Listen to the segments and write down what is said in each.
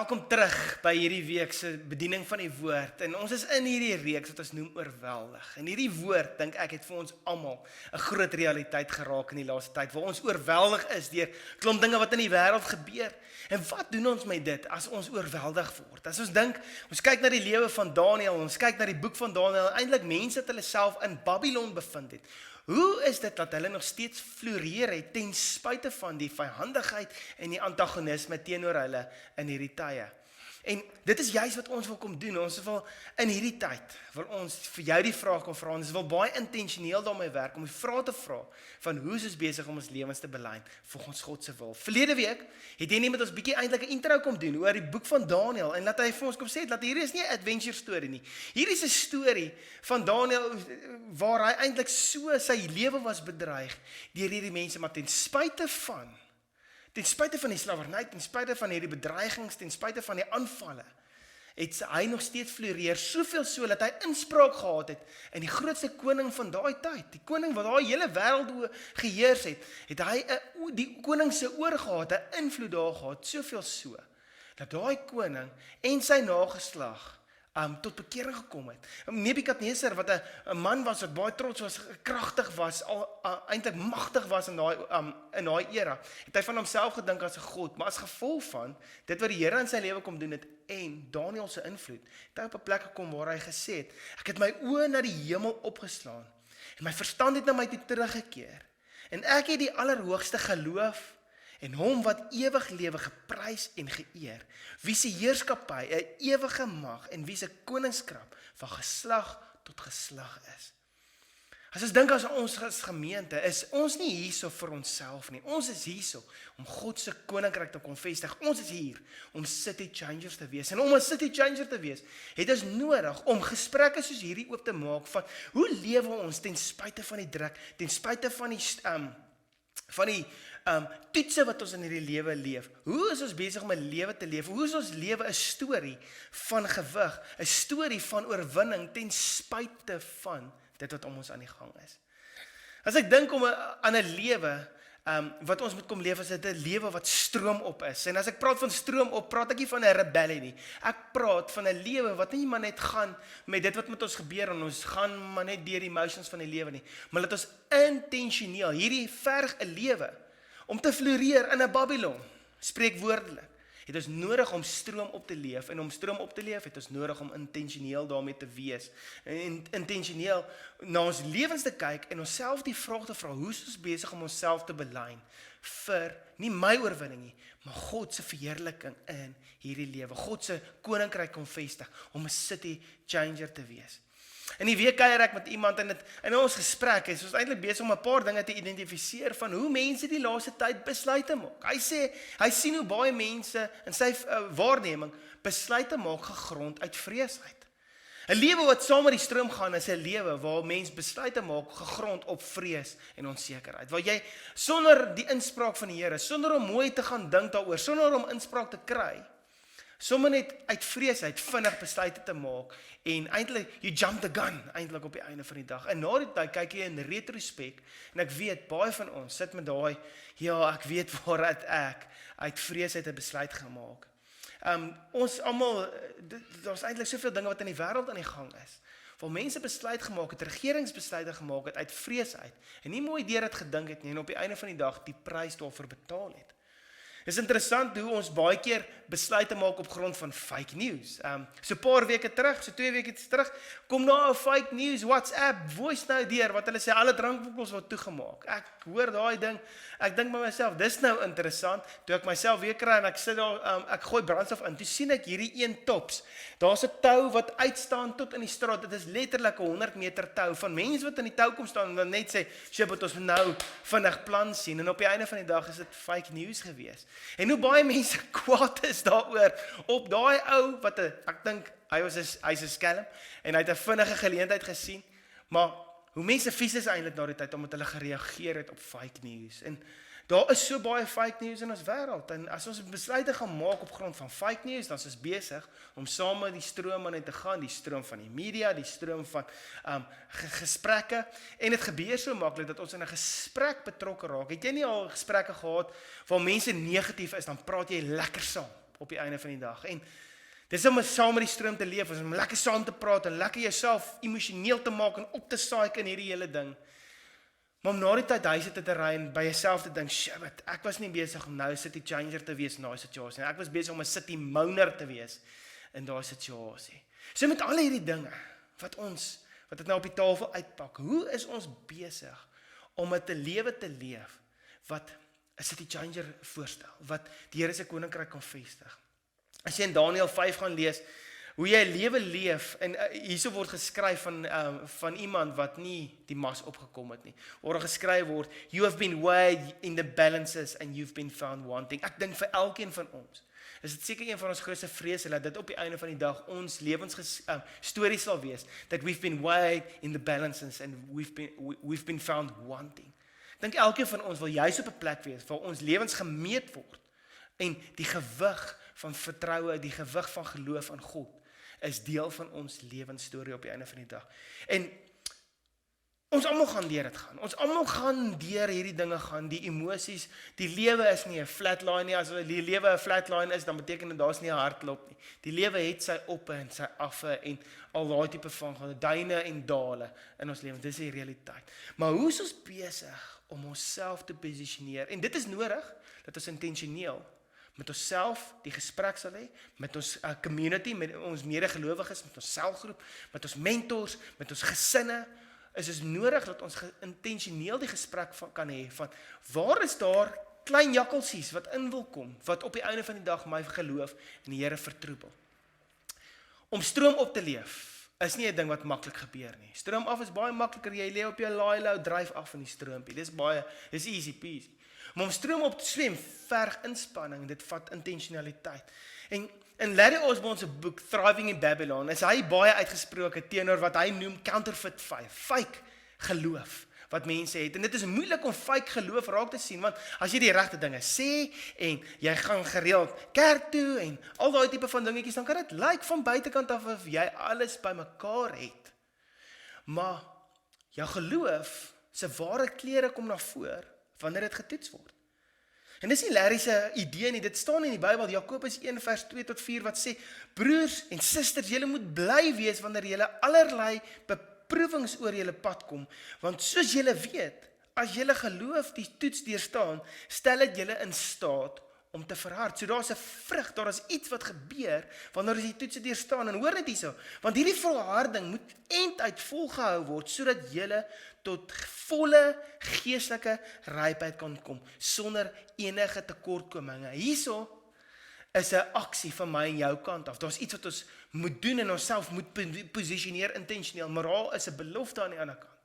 Welkom terug by hierdie week se bediening van die woord. En ons is in hierdie reeks wat ons noem oorweldig. En hierdie woord, dink ek, het vir ons almal 'n groot realiteit geraak in die laaste tyd, waar ons oorweldig is deur klomp dinge wat in die wêreld gebeur. En wat doen ons met dit as ons oorweldig word? As ons dink, ons kyk na die lewe van Daniël, ons kyk na die boek van Daniël, eintlik mense wat hulle self in Babylon bevind het. Hoe is dit dat hulle nog steeds floreer het ten spyte van die vyhandigheid en die antagonisme teenoor hulle in hierdie tye? En dit is juist wat ons wil kom doen. Ons wil in hierdie tyd, wil ons vir jou die vraag kom vra, ons wil baie intentioneel daarmee werk, om die vraag te vra, van hoe is ons besig om ons lewens te belyn, volgens God se wil. Verlede week, het hy nie met ons bietjie eintlik 'n intro kom doen, oor die boek van Daniël, en laat hy vir ons kom sê, dat hierdie is nie 'n adventure story nie. Hierdie is 'n storie van Daniël, waar hy eintlik so sy lewe was bedreig, deur hierdie mense, maar ten spyte van die slawerny, ten spyte van hierdie bedreigings, ten spyte van die aanvalle, het hy nog steeds floreer, soveel so, dat hy inspraak gehad het, in die grootste koning van daai tyd, die koning wat daai hele wêreld geheers het, het hy die koning se oor gehad, 'n invloed daar gehad, soveel so, dat daai koning en sy nageslag tot bekering gekom het. Nebukadneser, wat 'n man was, wat baie trots was, kragtig was, eintlik magtig was in daai era, het hy van homself gedink as 'n god, maar as gevolg van dit wat die Here in sy lewe kom doen het, en Daniël se invloed, het hy op 'n plek gekom waar hy gesê het, ek het my oë na die hemel opgeslaan, en my verstand het na my toe teruggekeer, en ek het die Allerhoogste geloof, en hom wat ewig lewe geprys en geëer, wie se heerskappy 'n ewige mag en wie se koningskrag van geslag tot geslag is. As ons dink as ons as gemeente, is ons nie hierso vir onsself nie. Ons is hierso om God se koninkryk te kom vestig. Ons is hier om city changers te wees. En om 'n city changer te wees, het ons nodig om gesprekke soos hierdie oop te maak van hoe lewe ons ten spyte van die druk, ten spyte van die toetse wat ons in hierdie lewe leef. Hoe is ons besig om 'n lewe te leef? Hoe is ons lewe 'n storie van gewig, 'n storie van oorwinning ten spyte van dit wat om ons aan die gang is? As ek dink aan 'n lewe wat ons moet kom leef, is dit 'n lewe wat stroomop is. En as ek praat van stroomop, praat ek nie van 'n rebellie nie. Ek praat van 'n lewe wat nie maar net gaan met dit wat met ons gebeur, en ons gaan maar net deur die emotions van die lewe nie, maar dat ons intentioneel, hierdie verg 'n lewe om te floreer in 'n Babylon, spreekwoordelik, het ons nodig om stroom op te leef, en om stroom op te leef, het ons nodig om intentioneel daarmee te wees, en intentioneel na ons lewens te kyk, en onsself die vraag te vra, hoe is ons besig om onsself te belyn, vir, nie my oorwinning nie, maar God se verheerliking in hierdie lewe, God se koninkryk kom vestig, om 'n city changer te wees. In die week kuier ek met iemand, en in ons gesprek is ons eintlik besig om 'n paar dinge te identifiseer van hoe mense die laaste tyd besluite maak. Hy sê, hy sien hoe baie mense in sy waarneming besluite maak gegrond uit vrees uit. 'n Lewe wat saam met die stroom gaan is 'n lewe waar mens besluite maak gegrond op vrees en onsekerheid. Waar jy sonder die inspraak van die Here, sonder om mooi te gaan dink daaroor, sonder om inspraak te kry, sommer net uit vrees uit vinnig besluite te maak, en eintlik, you jump the gun, eintlik op die einde van die dag. En na die tyd kyk jy in retrospek, en ek weet, baie van ons sit met daai, ja, ek weet waaruit ek uit vrees uit 'n besluit gemaak. Ons almal, daar's eintlik soveel dinge wat in die wêreld aan die gang is, waar mense besluit gemaak het, regeringsbesluite gemaak het, uit vrees uit, en nie mooi deur dit gedink het nie, en op die einde van die dag, die prys daarvoor betaal het. Dit is interessant hoe ons baie keer besluite maak op grond van fake news. So 'n paar weke terug, so 2 weke terug, kom daar 'n fake news WhatsApp voice note deur, wat hulle sê alle drankwinkels word toegemaak. Ek hoor daai ding, ek dink by myself, dis nou interessant, toe ek myself weer kry, en ek sit daar, ek gooi brandstof in, toe sien ek hierdie een tops, daar's 'n tou wat uitstaan tot in die straat, dit is letterlik 'n 100 meter tou, van mense wat in die tou kom staan, en dan net sê, "Shit, ons moet nou vinnig plan sien," en op die einde van die dag is dit fake news gewees. En hoe baie mense kwaad is daaroor, op daai ou, wat ek dink, hy's 'n skelm, en hy het 'n vinnige geleentheid gesien, maar hoe mense vies is eintlik na die tyd, omdat hulle gereageer het op fake news, en daar is so baie fake news in ons wêreld, en as ons besluite gaan maak op grond van fake news, dan is ons besig om saam met die stroom aan te gaan, die stroom van die media, die stroom van gesprekke, en dit gebeur so maklik, dat ons in 'n gesprek betrokke raak. Het jy nie al gesprekke gehad, waar mense negatief is, dan praat jy lekker saam. op die einde van die dag. En dis om saam met die stroom te leef, om lekker saam te praat en lekker jouself emosioneel te maak en op te saai in hierdie hele ding. Maar om na die tyd huis te ry en by jouself te dink, shit, ek was nie besig om nou 'n city changer te wees in daai situasie. Ek was besig om 'n city moaner te wees in daai situasie. So met al hierdie dinge wat ek nou op die tafel uitpak, hoe is ons besig om 'n lewe te leef wat 'n city changer voorstel, wat die Here se koninkryk kan vestig? As jy in Daniël 5 gaan lees, hoe jy 'n lewe leef, en hierso word geskryf van iemand wat nie die mas opgekom het nie, waar geskryf word, you have been weighed in the balances and you've been found wanting. Ek dink vir elkeen van ons, is dit seker een van ons grootste vrese, dat dit op die einde van die dag ons lewensstorie sal wees, that we've been weighed in the balances and we've been found wanting. Ek dink elkeen van ons wil juist op 'n plek wees, waar ons lewens gemeet word, en die gewig van vertroue, die gewig van geloof aan God, is deel van ons lewensstorie op die einde van die dag. En ons almal gaan deur dit gaan. Ons almal gaan deur hierdie dinge gaan, die emosies. Die lewe is nie 'n flatline nie. As die lewe 'n flatline is, dan beteken dit daar's nie 'n hardloop nie. Die lewe het sy oppe en sy affe en al daai tipe van duine en dale in ons lewe. Dis die realiteit. Maar hoe is ons besig om onsself te posisioneer? En dit is nodig dat ons intentioneel met onsself die gesprek sal hê, met ons community, met ons medegelowiges, met ons selgroep, met ons mentors, met ons gesinne, is nodig dat ons intentioneel die gesprek kan hê van, waar is daar klein jakkelsies wat in wil kom, wat op die einde van die dag my geloof in die Here vertroebel. Om stroom op te leef, is nie 'n ding wat maklik gebeur nie. Stroom af is baie makliker, jy lê op jou laai-low, dryf af in die stroompie, dis easy peasy. Maar om stroom op te swem, verg inspanning, dit vat intentionaliteit. En in Larry Osborne se boek Thriving in Babylon, is hy baie uitgesproke teenoor wat hy noem counterfeit faith, fake geloof, wat mense het. En dit is moeilik om fake geloof raak te sien, want as jy die regte dinge sê, en jy gaan gereeld kerk toe, en al daai tipe van dingetjies, dan kan dit lyk van buitekant af of jy alles bymekaar het. Maar jou geloof se ware kleure kom na vore wanneer dit getoets word. En dis nie Larry se idee nie, dit staan in die Bybel, Jakobus 1 vers 2 tot 4, wat sê, broers en susters, julle moet bly wees wanneer julle allerlei beproewings oor julle pad kom, want soos julle weet, as julle geloof die toets deurstaan, stel dit julle in staat om te verhard. So daar's 'n vrug, daar is iets wat gebeur, wanneer as die toetse deurstaan, en hoor net hierso, want hierdie volharding moet einduit volgehou word, sodat julle tot volle geestelike rypheid kan kom, sonder enige tekortkominge. Hierso is 'n aksie van my en jou kant af. Daar's iets wat ons moet doen en onsself moet positioneer intentioneel, maar daar is 'n belofte aan die ander kant.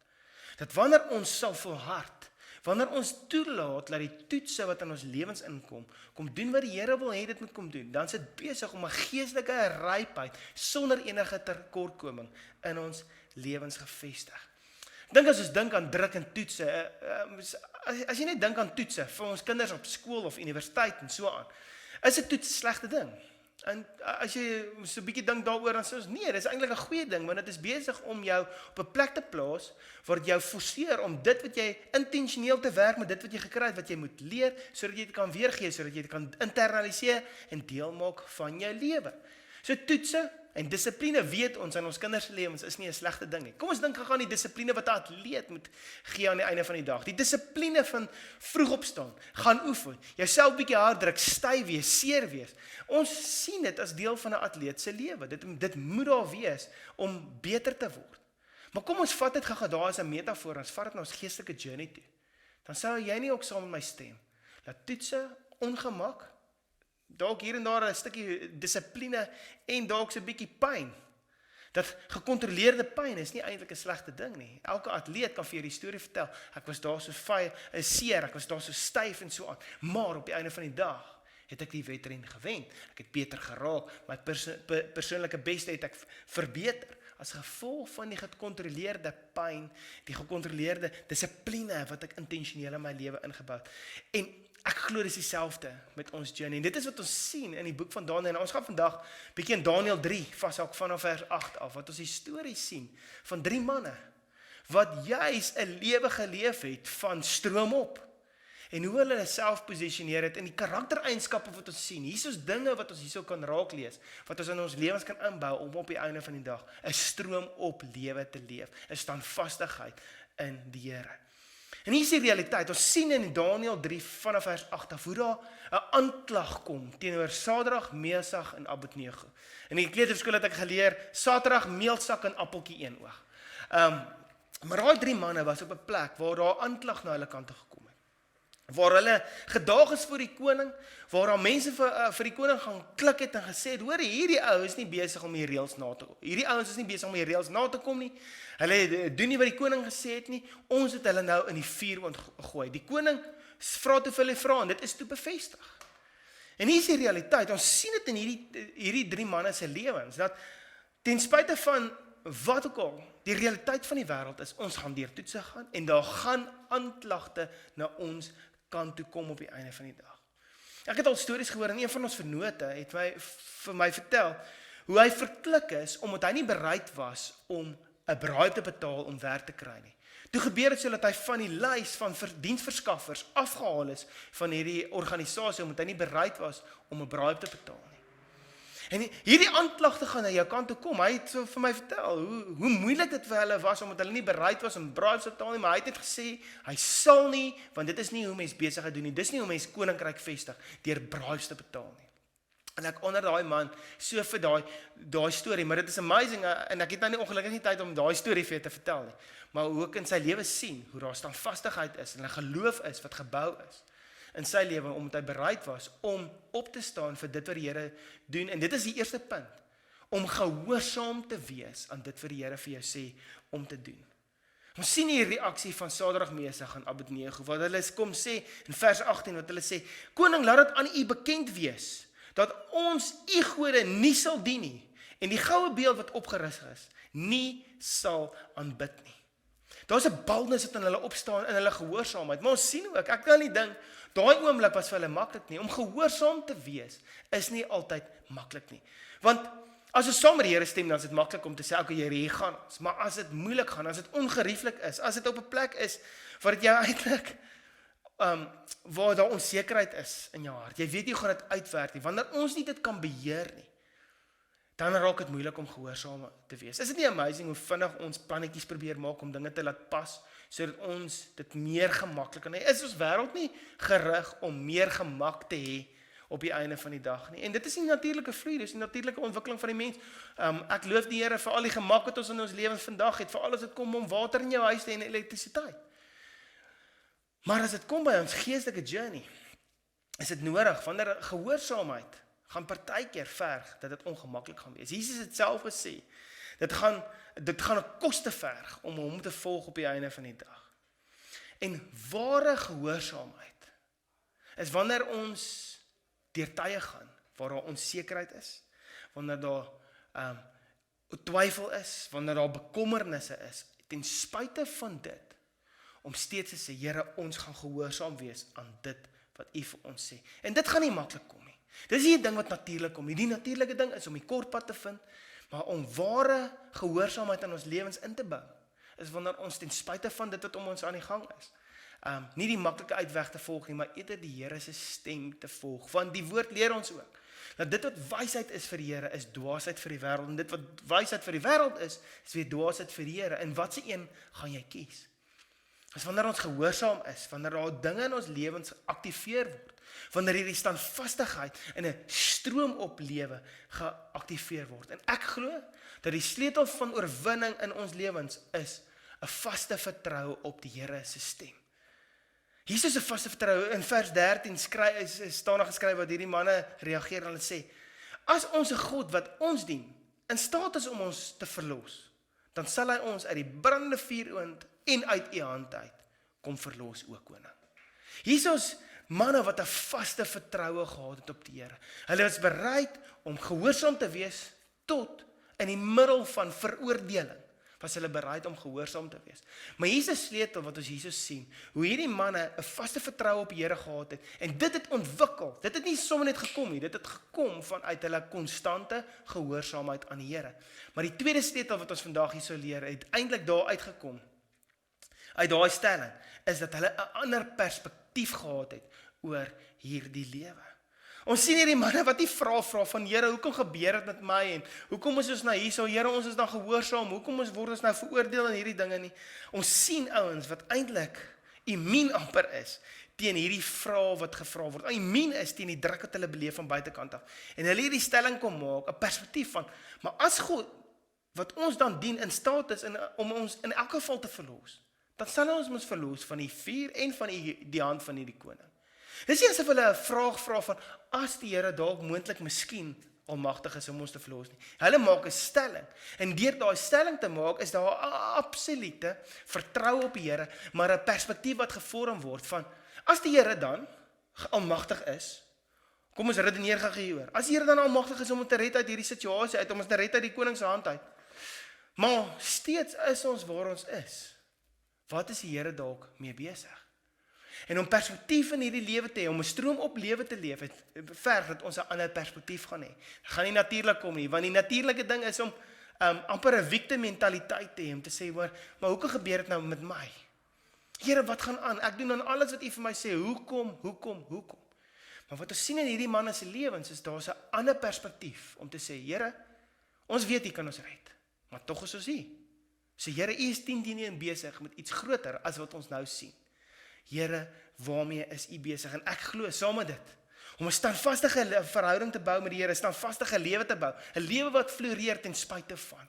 Dat wanneer ons sal volhard, wanneer ons toelaat dat die toetse wat in ons lewens inkom, kom doen wat die Here wil hê dit moet kom doen, dan is dit besig om 'n geestelike rypheid sonder enige tekortkoming in ons lewens gevestig. Ek dink as ons dink aan druk en toetse, as jy net dink aan toetse vir ons kinders op skool of universiteit en so aan, is 'n toets 'n slegte ding. En as jy so 'n bietjie dink daaroor, dan sê ons nee, dis eintlik 'n goeie ding, want dit is besig om jou op 'n plek te plaas waar dit jou forceer om dit wat jy intentioneel te werk met dit wat jy gekry het, wat jy moet leer, sodat jy dit kan weergee, sodat jy dit kan internaliseer en deel maak van jou lewe. So toetse en dissipline, weet ons in ons kinders se lewens, is nie 'n slegte ding nie. Kom ons dink aan die dissipline wat 'n atleet moet gee aan die einde van die dag. Die dissipline van vroeg opstaan, gaan oefen, jouself bietjie hard druk, styf wees, seer wees. Ons sien dit as deel van 'n atleet se lewe. Dit moet daar wees om beter te word. Maar kom ons vat dit gou daar as 'n metafoor, ons vat dit na ons geestelike journey toe. Dan sou jy nie ook saam met my stem dat toetse, ongemak, dalk hier en daar 'n stukkie dissipline en dalk so 'n bietjie pyn. Dat gecontroleerde pyn is nie eintlik 'n slegte ding nie. Elke atleet kan vir jou die storie vertel. Ek was daar so seer, ek was daar so styf en so aan. Maar op die einde van die dag het ek die wedren gewen. Ek het beter geraak. My persoonlike beste het ek verbeter. As gevolg van die gecontroleerde pyn, die gecontroleerde dissipline wat ek intentioneel in my lewe ingebou het. En ek glo dis dieselfde met ons journey. En dit is wat ons sien in die boek van Daniël. En ons gaan vandag bietjie in Daniël 3, vashou vanaf vers 8 af, wat ons die storie sien van 3 manne, wat juis 'n lewe geleef het van stroom op. en hoe hulle self posisioneer het in die karaktereienskappe wat ons sien. Hier is ons dinge wat ons hierso kan raak lees, wat ons in ons lewens kan inbou om op die einde van die dag 'n stroom op lewe te leef, 'n standvastigheid in die Here. En hier is die realiteit, ons sien in Daniël 3 vanaf vers 8 af, hoe daar 'n aanklag kom teenoor Sadrag, Mesach en Abednego. In die kleuterskool het ek geleer, Sadrag, Meelsak en appeltjie een oog. Maar daai 3 manne was op 'n plek waar daar aanklag na hulle kant toe gekom het. Waar hulle gedaag is voor die koning, waar daar mense vir die koning gaan klik het en gesê het, hoor, hierdie ou is nie besig om die reëls na te kom. Hierdie ouens is nie besig om die reëls na te kom nie. Hulle doen nie wat die koning gesê het nie. Ons het hulle nou in die vuur ontgooi. Die koning vra toe vir hulle vra en dit is toe bevestig. En hier is die realiteit. Ons sien dit in hierdie 3 manne se lewens dat ten spyte van wat ook al die realiteit van die wêreld is, ons gaan deur toetse gaan en daar gaan aanklagte na ons kant toe kom op die einde van die dag. Ek het al stories gehoor en een van ons vennote het vir my vertel hoe hy verklik is omdat hy nie bereid was om 'n braai te betaal om werk te kry nie. Toe gebeur dit so dat hy van die lys van diensverskaffers afgehaal is van hierdie organisasie omdat hy nie bereid was om 'n braai te betaal nie. En hierdie aanklagte gaan na jou kant toe kom. Hy het so vir my vertel hoe moeilik dit vir hulle was omdat hulle nie bereid was om braaivleis te betaal nie, maar hy het net gesê hy sal nie, want dit is nie hoe mens besigheid doen nie. Dis nie hoe mens koninkryk vestig deur braaivleis te betaal nie. En ek onder daai man so vir daai storie, maar dit is amazing en ek het nou nie ongelukkig nie tyd om daai storie vir jou te vertel nie. Maar hoe ek in sy lewe sien hoe daar standvastigheid is en 'n geloof is wat gebou is in sy lewe, omdat hy bereid was om op te staan vir dit wat die Here doen. En dit is die eerste punt, om gehoorsaam te wees aan dit wat die Here vir jou sê om te doen. Ons sien hier die reaksie van Sadrag, Mesach en Abednego, wat hulle kom sê in vers 18, wat hulle sê, koning, laat dit aan u bekend wees, dat ons u gode nie sal dien nie, en die goue beeld wat opgerig is, nie sal aanbid nie. Daar's 'n boldness wat in hulle opstaan in hulle gehoorsaamheid, maar ons sien ook, ek kan nie dink, daai oomblik was vir hulle maklik nie, om gehoorsaam te wees, is nie altyd maklik nie, want as ons saam met die Here stem, dan is dit maklik om te sê, okay, Here, hier gaan ons, maar as dit moeilik gaan, as dit ongerieflik is, as dit op 'n plek is, waar dit jou eintlik, waar daar onsekerheid is in jou hart, jy weet nie gaan dit uitwerk nie, wanneer ons nie dit kan beheer nie, dan raak dit moeilik om gehoorsaam te wees. Is dit nie amazing hoe vinnig ons plannetjies probeer maak om dinge te laat pas, sodat ons dit meer gemaklik kan hê? Is ons wêreld nie gerig om meer gemak te hê op die einde van die dag nie? En dit is die natuurlike vloei, dis die natuurlike ontwikkeling van die mens. Ek loof die Here vir al die gemak wat ons in ons lewens vandag het, vir alles wat kom om water in jou huis te hê en elektrisiteit. Maar as dit kom by ons geestelike journey, is dit nodig, wanneer gehoorsaamheid gaan partykeer verg, dat dit ongemaklik gaan wees. Jesus het self gesê, dit gaan 'n koste verg om hom te volg op die einde van die dag. En ware gehoorsaamheid is wanneer ons deur tye gaan, waar daar onsekerheid is, wanneer daar twyfel is, wanneer daar bekommernisse is, ten spyte van dit, om steeds te sê, Here, ons gaan gehoorsaam wees aan dit wat U vir ons sê. En dit gaan nie maklik kom nie. Dis nie 'n ding wat natuurlik kom nie. Die natuurlike ding is om die kortpad te vind, maar om ware gehoorsaamheid in ons lewens in te bou, is wanneer ons ten spyte van dit wat om ons aan die gang is, nie die maklike uitweg te volg nie, maar eerder die Here se stem te volg. Want die woord leer ons ook, dat dit wat wysheid is vir die Here, is dwaasheid vir die wêreld, en dit wat wysheid vir die wêreld is weer dwaasheid vir die Here. En watse een gaan jy kies? As wanneer ons gehoorsaam is, wanneer daar dinge in ons lewens geaktiveer word, wanneer hierdie standvastigheid in 'n stroom op lewe geaktiveer word. En ek glo dat die sleutel van oorwinning in ons lewens is 'n vaste vertroue op die Here se stem. Hier is 'n vaste vertroue. In vers 13 staan daar geskryf wat hierdie manne reageer en hulle sê, as ons 'n God wat ons dien in staat is om ons te verlos, dan sal hy ons uit die brandende vuuroond en uit U hand uit kom verlos, o koning. Hier is ons manne wat 'n vaste vertroue gehad het op die Here. Hulle was bereid om gehoorsaam te wees tot in die middel van veroordeling. Was hulle bereid om gehoorsaam te wees. Maar hier is 'n sleutel wat ons hierso sien, hoe hierdie manne 'n vaste vertroue op die Here gehad het, en dit het ontwikkel. Dit het nie sommer net gekom nie, dit het gekom vanuit hulle konstante gehoorsaamheid aan die Here. Maar die tweede sleutel wat ons vandag hierso leer, het eintlik daar uitgekom, uit daai stelling, is dat hulle 'n ander perspektief gehad het oor hierdie lewe. Ons sien hierdie manne wat die vra van Here, hoekom gebeur dit met my en hoekom is ons nou hierso? Here, ons is dan gehoorsaam. Hoekom word ons nou veroordeel in hierdie dinge nie? Ons sien ouens wat eintlik immuun amper is teen hierdie vrae wat gevra word. Immuun is teen die druk wat hulle beleef van buitekant af. En hulle hierdie stelling kom maak, 'n perspektief van, maar as God wat ons dan dien in staat is om ons in elk geval te verlos, dan sal ons ons verlos van die vuur en van die hand van hierdie koning. Dis nie asof hulle 'n vraag vra van, as die Here dalk moontlik miskien almagtig is om ons te verlos nie. Hulle maak 'n stelling. En deur daai stelling te maak, is daar 'n absolute vertroue op die Here, maar 'n perspektief wat gevorm word van, as die Here dan almagtig is, kom ons redeneer gou hieroor. As die Here dan almagtig is om ons te red uit hierdie situasie uit, om ons te red uit die koning se hand uit, maar steeds is ons waar ons is, wat is die Here dalk mee besig? En om perspektief in hierdie lewe te hê, om 'n stroom op lewe te leef, verg dat ons 'n ander perspektief gaan hê. Dit gaan nie natuurlik kom nie, want die natuurlike ding is om amper 'n victim mentaliteit te hê, om te sê, maar hoekom gebeur dit nou met my? Here, wat gaan aan? Ek doen dan alles wat U vir my sê. Hoekom? Maar wat ons sien in hierdie manne se lewens is daar's 'n ander perspektief om te sê, Here, ons weet U kan ons red, maar tog is ons hier. So Here, U is 10 besig met iets groter as wat ons nou sien. Here, waarmee is U besig? En ek glo saam met dit, om 'n standvastige verhouding te bou met die Here, 'n standvastige lewe te bou, 'n lewe wat floreer ten spyte van,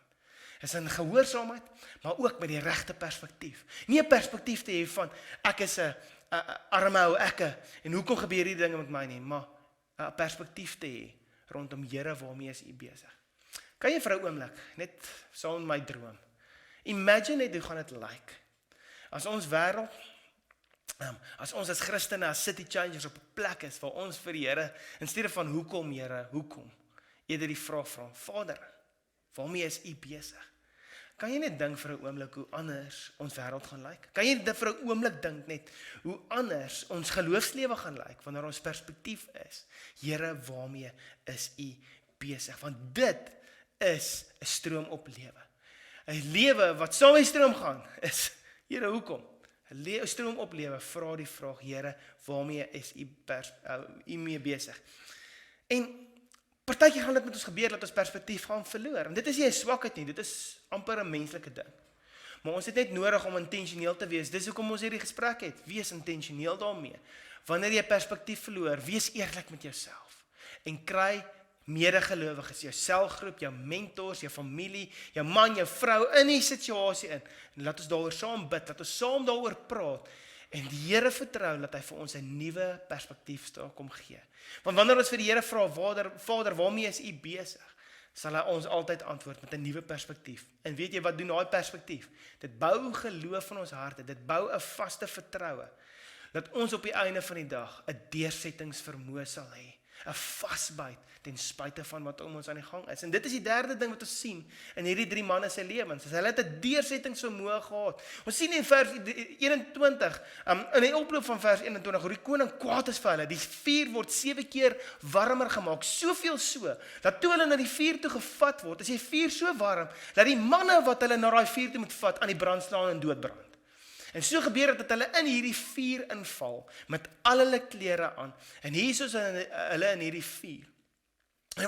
is in gehoorsaamheid, maar ook met die regte perspektief. Nie 'n perspektief te hê van, ek is 'n arme ou ekke, en hoekom gebeur hierdie dinge met my nie, maar 'n perspektief te hê, rondom Here, waarmee is U besig? Kan jy vir 'n oomblik, net saam met my droom, imagine net hoe gaan dit lyk, as ons wêreld, as ons as Christene, as city changers op 'n plek is, waar ons vir die Here, in steede van hoekom Here, hoekom, eerder die vraag vra, Vader, waarmee is U besig? Kan jy net dink vir 'n oomblik hoe anders ons wêreld gaan lyk? Kan jy vir 'n oomblik dink net hoe anders ons geloofslewe gaan lyk, wanneer ons perspektief is, Here, waarmee is U besig? Want dit is 'n stroom op lewe. 'n Lewe wat saam met die stroom gaan, is, Here, hoekom? 'n stroom op lewe, vra die vraag, Here, waarmee is U mee besig? En partykeer gaan dit met ons gebeur, dat ons perspektief gaan verloor. En dit is nie 'n swakheid nie, dit is amper 'n menslike ding. Maar ons het net nodig om intentioneel te wees. Dis hoekom ons hierdie gesprek het. Wees intentioneel daarmee. Wanneer jy perspektief verloor, wees eerlik met jouself. En kry medegelowiges, jou selgroep, jou mentors, jou familie, jou man, jou vrou in die situasie in. En laat ons daaroor saam bid, laat ons saam daaroor praat. En die Here vertrou dat hy vir ons 'n nuwe perspektief kom gee. Want wanneer ons vir die Here vra, Vader, waarmee is U besig? Sal hy ons altyd antwoord met 'n nuwe perspektief. En weet jy wat doen daai perspektief? Dit bou geloof in ons harte, dit bou 'n vaste vertroue, dat ons op die einde van die dag 'n deursettingsvermoë sal hê, 'n vasbyt ten spyte van wat om ons aan die gang is. En dit is die derde ding wat ons sien in hierdie 3 manne se lewens. Hulle het 'n deursettingsvermoë gehad. Ons sien in vers 21, in die oproep van vers 21, hoe die koning kwaad is vir hulle. Die vuur word 7 keer warmer gemaak, soveel so, dat toe hulle na die vuur toe gevat word, is die vuur so warm, dat die manne wat hulle na daai vuur toe moet vat, aan die brand staan en doodbrand. En so gebeur dit dat hulle in hierdie vuur inval, met al hulle klere aan, en hier is hulle in hierdie vuur. En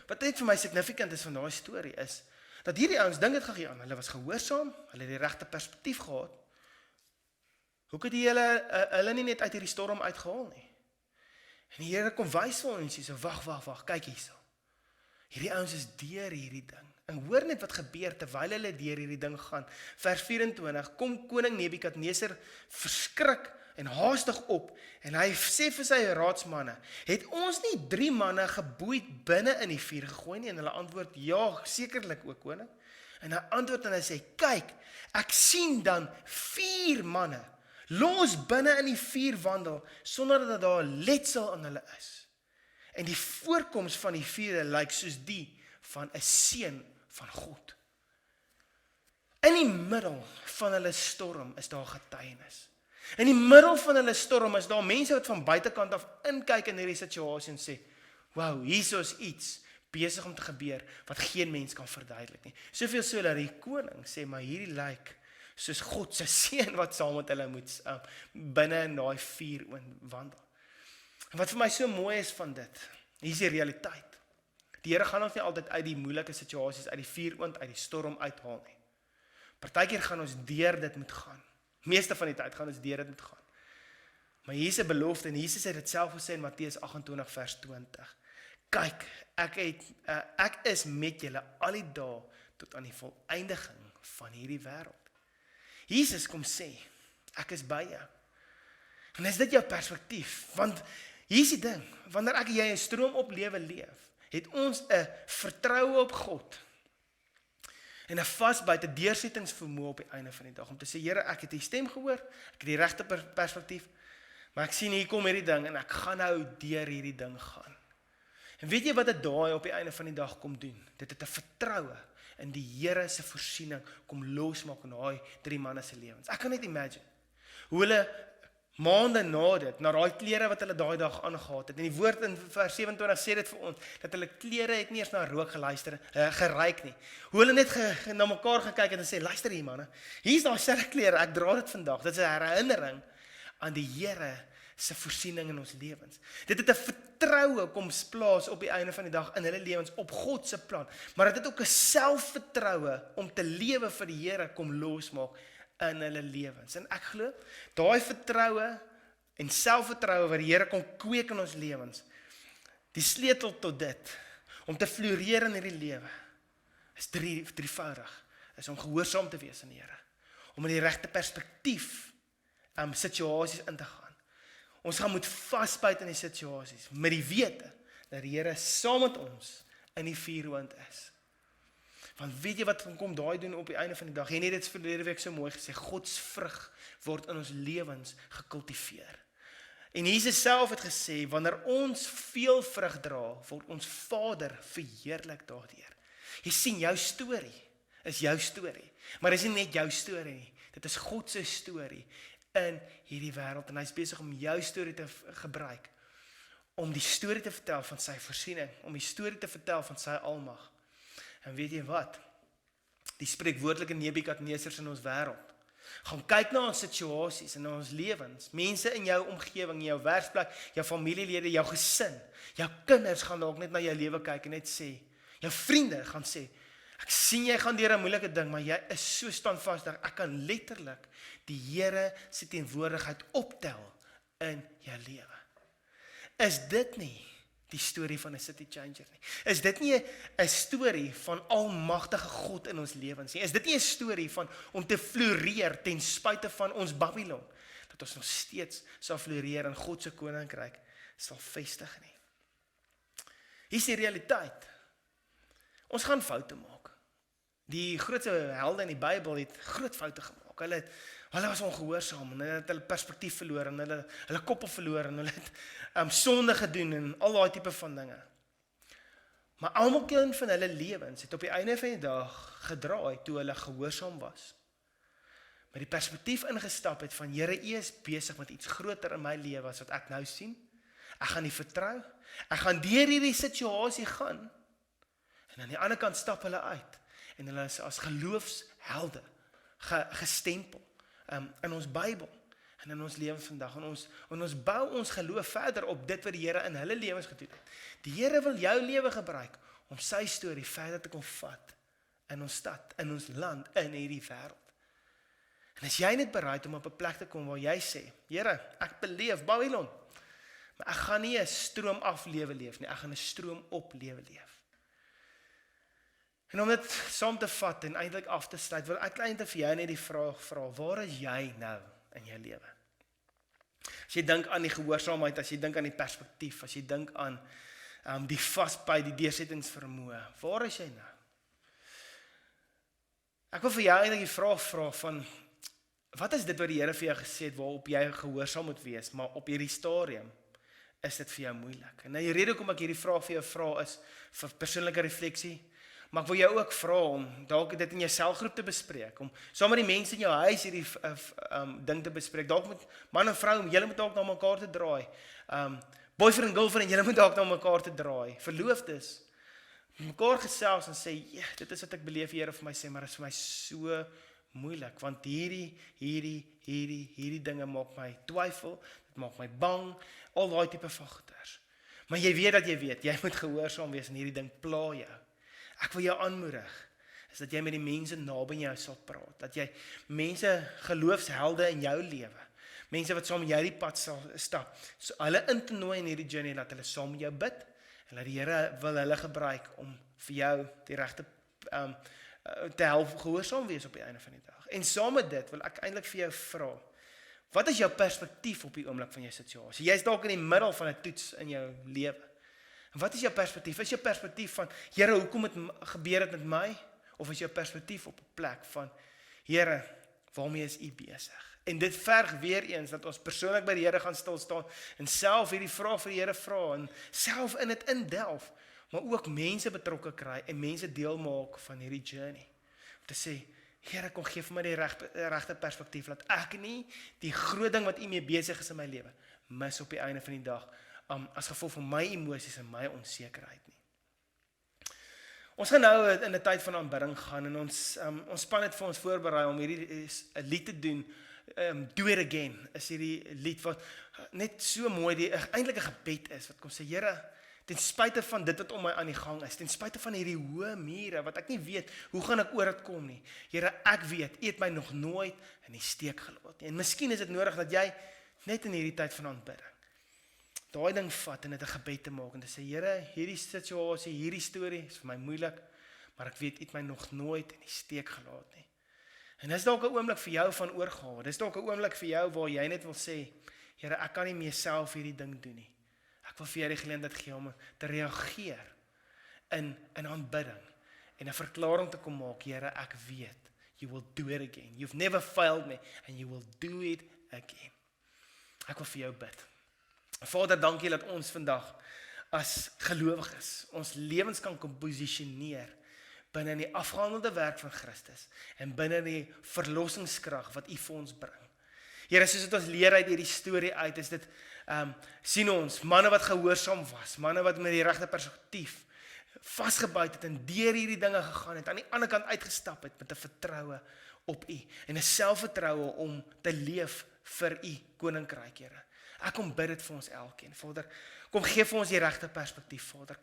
wat net vir my significant is van daai storie is, dat hierdie ouens ding het gegee aan, hulle was gehoorsaam, hulle het die regte perspektief gehad. Hoe het hulle nie net uit hierdie storm uitgehaal nie? En die Here kom wys vir ons hier, so wag, kyk hierso. Hierdie ouens is deur hierdie ding. En hoor net wat gebeur terwyl hulle deur hierdie ding gaan. Vers 24, kom koning Nebukadneser verskrik en haastig op, en hy sê vir sy raadsmanne, het ons nie 3 manne geboeid binne in die vuur gegooi nie? En hulle antwoord, ja, sekerlik ook, koning. En hy antwoord en hy sê, kyk, ek sien dan 4 manne, los binne in die vuur wandel, sonder dat daar letsel aan hulle is. En die voorkoms van die vuur lyk soos die van 'n seun van God. In die middel van hulle storm is daar getuienis. In die middel van hulle storm is daar mense wat van buitekant af inkyk in hierdie situasie en sê, wow, hier is iets besig om te gebeur wat geen mens kan verduidelik nie. Soveel so dat die koning sê, maar hierdie lyk soos God se seun wat saam met hulle moet binne in daai vuur wandel. En wat vir my so mooi is van dit, hier is die realiteit. Die Here gaan ons nie altyd uit die moeilike situasies, uit die vuuroond, uit die storm uithaal nie. Partykeer gaan ons deur dit moet gaan. Meeste van die tyd gaan ons deur dit moet gaan. Maar hier is 'n belofte en Jesus het dit self gesê in Matteus 28 vers 20. Kyk, ek is met julle al die dae tot aan die volëindiging van hierdie wêreld. Jesus kom sê, ek is by jou. En is dit jou perspektief? Want hier is die ding, wanneer ek en jy 'n stroom op lewe leef, het ons 'n vertroue op God en 'n vasbyt, 'n deursettingsvermoë op die einde van die dag, om te sê, Here, ek het die stem gehoor, ek het die regte perspektief, maar ek sien hier kom hierdie ding, en ek gaan nou deur hierdie ding gaan. En weet jy wat dit daai op die einde van die dag kom doen? Dit het 'n vertroue in die Here se voorsiening kom losmaak in daai 3 manne se lewens. Ek kan net imagine hoe hulle maande na dit, na daai klere wat hulle daai dag aangehad het. En die woord in vers 27 sê dit vir ons, dat hulle klere het nie eers na rook geruik nie. Hoe hulle net na mekaar gekyk het en sê, luister hier manne, hier is daai selfde klere, ek dra dit vandag. Dit is 'n herinnering aan die Here se voorsiening in ons lewens. Dit het 'n vertroue kom plaas op die einde van die dag in hulle lewens op God se plan. Maar dit het ook 'n selfvertroue om te lewe vir die Here kom losmaak in hulle lewens. En ek glo, daai vertroue en selfvertroue wat die Here kom kweek in ons lewens, die sleutel tot dit, om te floreer in hierdie lewe, is drievoudig, is om gehoorsaam te wees aan die Here, om in die regte perspektief situasies in te gaan. Ons gaan moet vasbyt in die situasies, met die wete, dat die Here saam met ons in die vuuroond is. Want weet jy wat kom daai doen op die einde van die dag? Jy het dit verlede week so mooi gesê, Gods vrug word in ons lewens gekultiveer. En Jesus self het gesê, wanneer ons veel vrug dra, word ons Vader verheerlik daardeur. Jy sien, jou storie is jou storie, maar dit is nie net jou storie nie, dit is God se storie in hierdie wêreld, en hy is besig om jou storie te gebruik, om die storie te vertel van sy voorsiening, om die storie te vertel van sy almag. En weet jy wat? Die spreekwoordelike Nebukadnesers in ons wêreld, gaan kyk na ons situasies en na ons lewens, mense in jou omgewing, jou werksplek, jou familielede, jou gesin, jou kinders gaan dalk net na jou lewe kyk en net sê, jou vriende gaan sê, ek sien jy gaan deur 'n moeilike ding, maar jy is so standvastig, ek kan letterlik die Here se teenwoordigheid optel in jou lewe. Is dit nie die storie van 'n city changer nie? Is dit nie 'n storie van almagtige God in ons lewens nie? Is dit nie 'n storie van om te floreer ten spyte van ons Babylon, dat ons nog steeds sal floreer en God se koninkryk sal vestig nie? Hier is die realiteit. Ons gaan foute maak. Die grootste helde in die Bybel het groot foute gemaak. Hulle was ongehoorsaam en hulle het hulle perspektief verloor en hulle koppe verloor en hulle het sonde gedoen en al daai tipe van dinge. Maar almal van hulle lewens het op die einde van die dag gedraai toe hulle gehoorsaam was. Met die perspektief ingestap het van, Here, U is besig met iets groter in my lewe as wat ek nou sien. Ek gaan U vertrou. Ek gaan deur hierdie situasie gaan. En aan die ander kant stap hulle uit en hulle is as geloofshelde gestempel in ons Bybel en in ons lewens vandag. En ons bou ons geloof verder op dit wat die Here in hulle lewens gedoen het. Die Here wil jou lewe gebruik om sy storie verder te kom vat in ons stad, in ons land, in hierdie wêreld. En as jy net bereid om op 'n plek te kom waar jy sê, Here, ek beleef Babylon, maar ek gaan nie 'n stroom af lewe leef nie, ek gaan 'n stroom op lewe leef. En om dit saam te vat en eintlik af te sluit, wil ek eintlik vir jou net die vraag vra, waar is jy nou in jou lewe? As jy dink aan die gehoorsaamheid, as jy dink aan die perspektief, as jy dink aan die vasbyt, die deursettingsvermoë, waar is jy nou? Ek wil vir jou eintlik die vraag vra van, wat is dit wat die Here vir jou gesê het, waarop jy gehoorsaam moet wees, maar op hierdie stadium is dit vir jou moeilik? En die rede hoekom ek hierdie vraag vir jou vra is vir persoonlike refleksie, maar ek wil jou ook vra om dalk dit in jou selgroep te bespreek, om saam met die mense in jou huis hierdie ding te bespreek, dalk met man en vrou, julle moet dalk na mekaar te draai, boyfriend en girlfriend, julle moet dalk na mekaar te draai, verloofdes, mekaar gesels en sê, dit is wat ek beleef, Here vir my sê, maar dit is vir my so moeilik, want hierdie dinge maak my twyfel, dit maak my bang, al daai tipe van goeders. Maar jy weet dat jy moet gehoorsaam wees en hierdie ding pla jou. Ek wil jou aanmoedig, is dat jy met die mense naby jou sal praat, dat jy mense, geloofshelde in jou lewe, mense wat saam met jou die pad sal stap, so hulle in te nooi in hierdie journey, dat hulle saam met jou bid, en dat die Here wil hulle gebruik om vir jou die regte te help gehoorsaam wees op die einde van die dag. En saam met dit wil ek eintlik vir jou vra, wat is jou perspektief op die oomblik van jou situasie? Jy is dalk in die middel van 'n toets in jou lewe. En wat is jou perspektief? Is jou perspektief van, Here, hoekom gebeur dit met my? Of is jou perspektief op 'n plek van, Here, waarmee is U besig? En dit verg weer eens dat ons persoonlik by die Here gaan stil staan en self hierdie vraag vir die Here vra en self in dit indelf, maar ook mense betrokke kry en mense deel maak van hierdie journey. Om te sê, Here, kom gee vir my die regte perspektief, dat ek nie die groot ding wat U mee besig is in my lewe, mis op die einde van die dag, as gevolg van my emosies en my onsekerheid nie. Ons gaan nou in 'n tyd van aanbidding gaan en ons span het vir ons voorberei om hierdie 'n lied te doen. Do It Again is hierdie lied wat net so mooi, eintlik 'n gebed is, wat kom sê, Here, ten spyte van dit wat om my aan die gang is, ten spyte van hierdie hoë mure, wat ek nie weet, hoe gaan ek oor dit kom nie. Here, ek weet, U het my nog nooit in die steek gelaat nie. En miskien is dit nodig dat jy net in hierdie tyd van aanbidding daai ding vat en dit 'n gebed te maak en te sê, Here, hierdie situasie, hierdie storie is vir my moeilik, maar ek weet U het my nog nooit in die steek gelaat nie. En dis dalk 'n oomblik vir jou van oorgawe. Dis dalk 'n oomblik vir jou waar jy net wil sê, Here, ek kan nie meer self hierdie ding doen nie. Ek wil vir jou die geleentheid gee om te reageer in aanbidding en 'n verklaring te kom maak, Here, ek weet, You will do it again. You've never failed me and You will do it again. Ek wil vir jou bid. Vader, dankie dat ons vandag as gelowiges ons lewens kan posisioneer binne die afgehandelde werk van Christus en binne die verlossingskrag wat U vir ons bring. Here, soos dit ons leer uit hierdie storie uit, is dit, sien ons, manne wat gehoorsaam was, manne wat met die regte perspektief vasgebyt het en deur hierdie dinge gegaan het, aan die ander kant uitgestap het met 'n vertroue op U en 'n selfvertroue om te leef vir U koninkryk, Here. Ek kom bid dit vir ons elkeen, Vader. Kom gee vir ons die regte perspektief, Vader.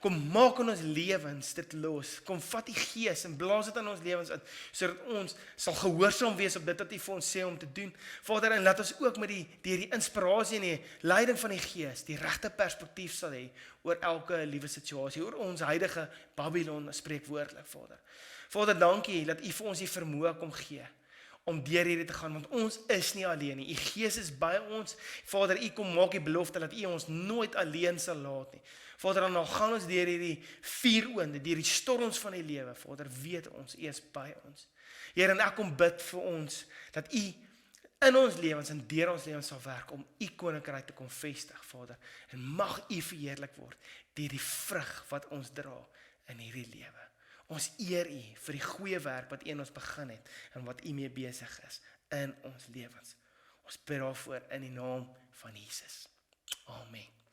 Kom maak in ons lewens dit los. Kom vat die Gees en blaas dit in ons lewens in, sodat ons sal gehoorsaam wees op dit wat U vir ons sê om te doen. Vader, en laat ons ook met die inspirasie en die leiding van die Gees die regte perspektief sal hê oor elke liewe situasie, oor ons huidige Babylon spreekwoordelik, Vader. Vader, dankie dat U vir ons die vermoë kom gee om deur hierdie te gaan, want ons is nie alleen nie. U Gees is by ons. Vader, U kom maak die belofte dat U ons nooit alleen sal laat nie. Vader, dan al gaan ons deur hierdie vuuroonde, deur die storms van die lewe, Vader, weet ons, U is by ons. Here, en ek kom bid vir ons, dat U in ons lewens en deur ons lewens sal werk om U koninkryk te kom vestig, Vader. En mag U verheerlik word deur die vrug wat ons dra in hierdie lewe. Ons eer U vir die goeie werk wat U in ons begin het en wat U mee besig is in ons lewens. Ons bid daarvoor in die naam van Jesus. Amen.